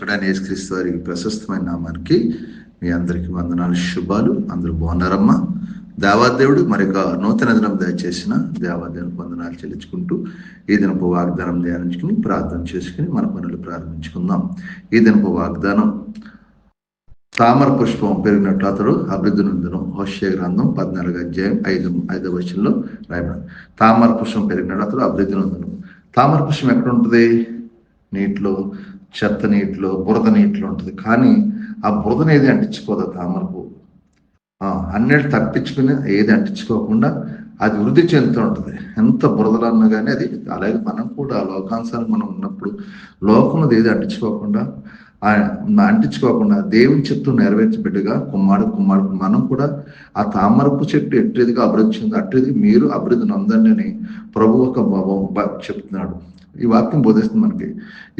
నజరుడైన యేసుక్రీస్తు వారి ప్రశస్తమైన నామానికి మీ అందరికీ వందనాలు, శుభాలు. అందరూ బాగున్నారమ్మా? దేవాదేవుడు మరొక నూతన దినం దయచేసిన దేవాదేవునికి వందనాలు చెల్లించుకుంటూ ఈ దినపు వాగ్దానం ధ్యానించుకుని ప్రార్థన చేసుకుని మన పనులు ప్రారంభించుకుందాం. ఈ దినపు వాగ్దానం, తామర పుష్పం పెరిగినట్లు అతడు అభివృద్ధి నొందును. హోషేయ గ్రంథం 14వ అధ్యాయం 5వ వచనంలో రాయబడింది. తామర పుష్పం పెరిగినట్లు అతడు అభివృద్ధి నొందును. తామర పుష్పం ఎక్కడ ఉంటుంది? నీటిలో, చెత్త నీటిలో, బురద నీటిలో ఉంటుంది. కానీ ఆ బురదను ఏది అంటించుకోదు. తామర పువ్వు అన్నిటి తప్పించుకుని ఏది అంటించుకోకుండా అది వృద్ధి చెందుతూ ఉంటుంది. ఎంత బురదలు అన్నా కానీ అది. అలాగే మనం కూడా లోకానుసారం మనం ఉన్నప్పుడు లోకం ఏది అంటించుకోకుండా దేవుని చెట్టు నెరవేర్చి బిడ్డగా కుమ్మాడు మనం కూడా ఆ తామరపు చెట్టు ఎట్టిదిగా అభివృద్ధి చెంది అట్టిది మీరు అభివృద్ధి నొందండి అని ప్రభు ఒక చెప్తున్నాడు. ఈ వాక్యం బోధిస్తుంది మనకి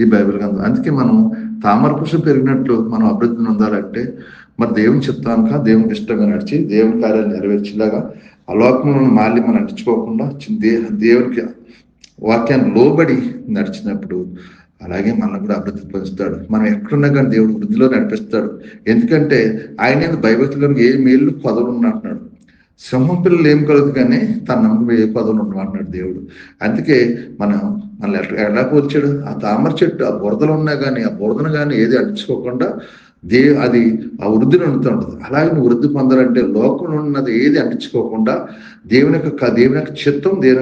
ఈ బైబిల్ గ్రంథం. అందుకే మనం తామర పుష్పం పెరిగినట్లు మనం అభివృద్ధి నొందాలంటే మరి దేవుని చెప్తానుక దేవునికి ఇష్టంగా నడిచి దేవుని కార్యాలు నెరవేర్చేలాగా అలోకంలో మాలి మనం అంటించుకోకుండా దేవునికి వాక్యాన్ని లోబడి నడిచినప్పుడు అలాగే మనం కూడా అభివృద్ధి పొందుతాడు. మనం ఎక్కడున్నా కానీ దేవుడు వృద్ధిలో నడిపిస్తాడు. ఎందుకంటే ఆయన భయభక్తులను ఏ మేలు పదవులు ఉన్నట్టున్నాడు. సింహం పిల్లలు ఏం కలదు కానీ తన నమ్మకం ఏ పదవులు ఉండమంటున్నాడు దేవుడు. అందుకే మనల్ని ఎలా పోల్చాడు? ఆ తామర చెట్టు ఆ బురదలు ఉన్నా కానీ ఆ బురదను కానీ ఏది అంటించుకోకుండా అది ఆ వృద్ధిని ఉండుతూ ఉంటుంది. అలాగే నువ్వు వృద్ధి పొందాలంటే లోకంలో ఉన్నది ఏది అంటించుకోకుండా దేవుని యొక్క చిత్తం, దేవుని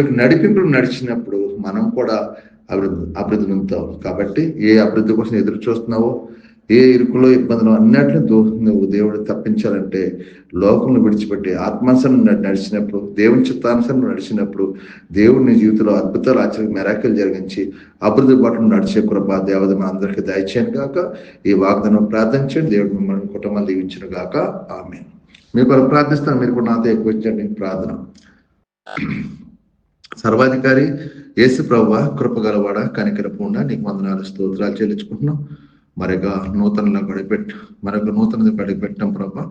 యొక్క నడిపింపులు నడిచినప్పుడు మనం కూడా అభివృద్ధి పొందుతావు. కాబట్టి ఏ అభివృద్ధి కోసం ఎదురు చూస్తున్నావో, ఏ ఇరుకులో ఇబ్బందులు అన్నిటిని నువ్వు దేవుడు తప్పించాలంటే లోకంలో విడిచిపెట్టి ఆత్మానుసారం నడిచినప్పుడు, దేవుని చిత్తానుసారం నడిచినప్పుడు దేవుడు నీ జీవితంలో అద్భుతాలు, ఆశ్చర్య మెరాకిల్ జరిగించి అభివృద్ధి బాటలు నడిచే కృప దేవత మన అందరికీ దయచేయను గాక. ఈ వాగ్దానం ప్రార్థించండి. దేవుడు మిమ్మల్ని కుటుంబాలు దీవించను గాక. ఆమేన్. మీ కొరకు ప్రార్థిస్తాను. మీరు కూడా నాతో ఎక్కువ ఇచ్చండి ప్రార్థన. సర్వాధికారి యేసు ప్రభువా, కృపగలవాడ, కనికరపూండ, నీకు వందనాలు, స్తోత్రాలు చెల్లించుకుంటున్నాం. మరొక నూతన గడిపెట్టాం ప్రభా.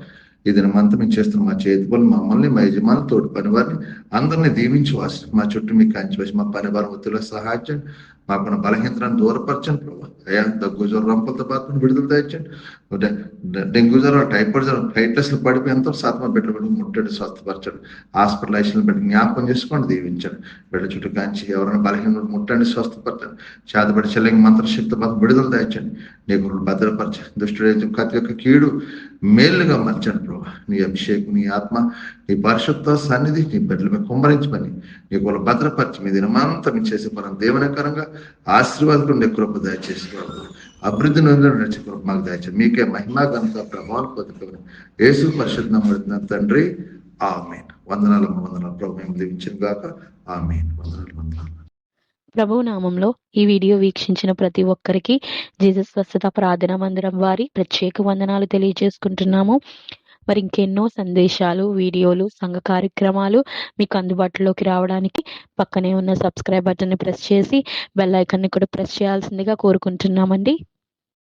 ఈ దినమంతా మేము చేస్తున్న మా చేతి పనులు మమ్మల్ని, మా యజమానులు, తోటి పనివారిని అందరినీ దీవించి మా చుట్టూ మీకు కంచి వేసి మా పనివారి వృత్తిలో సహాయం, మాకున్న బలహీనతను దూరపరచండి ప్రభా. అయ్యా, దగ్గు జ్వరం, రంపలతో బాధను విడుదల తెచ్చండి. డెంగ్యూ జ్వరం, టైఫాయిడ్ జ్వరం, ఫ్లైట్లెస్ పడిపోయి ఎంతో శాతం బిడ్డలు ముట్టడి స్వస్థపరచండి. హాస్పిటలైజేషన్ బిడ్డ జ్ఞాపకం చేసుకోండి, దీవించండి. బిడ్డ చుట్టూ కాంచి ఎవరైనా బలహీన ముట్టండి, స్వస్థపరచండి. చేతబడి చెల్లింగి మంత్రశక్తి విడుదల తెచ్చండి. నీ గురుడు భద్రపరచండి. దుష్టుడు కత్తి యొక్క కీడు మేలుగా మార్చండి ప్రభా. నీ అభిషేకం, నీ ఆత్మ, నీ పరిశుద్ధ సన్నిధి నీ బిడ్డల మీద కుమ్మరించమని నీ కూడా భద్రపరిచి మీ దినమంతా మీ చేసే పరం దేవునికరంగా ఆశీర్వాదం ఉండే కృప దయచేసి అభివృద్ధి నడిచే కృప మాకు దయచేసి మీకే మహిమా ఘనత ప్రభావాలు పొందుకోవాలి. యేసు పరిశుద్ధ నమ్ముడుతున్న తండ్రి, ఆమేన్. వందనాలు ప్రభు మేము దీవించిన గాక. ఆమేన్. వందనాలు. ప్రభు నామంలో ఈ వీడియో వీక్షించిన ప్రతి ఒక్కరికి జీసస్ స్వస్థత ప్రార్థనా మందిరం వారి ప్రత్యేక వందనాలు తెలియజేసుకుంటున్నాము. మరి ఇంకెన్నో సందేశాలు, వీడియోలు, సంఘ కార్యక్రమాలు మీకు అందుబాటులోకి రావడానికి పక్కనే ఉన్న సబ్స్క్రైబ్ బటన్ని ప్రెస్ చేసి బెల్ ఐకాన్ని కూడా ప్రెస్ చేయాల్సిందిగా కోరుకుంటున్నామండి.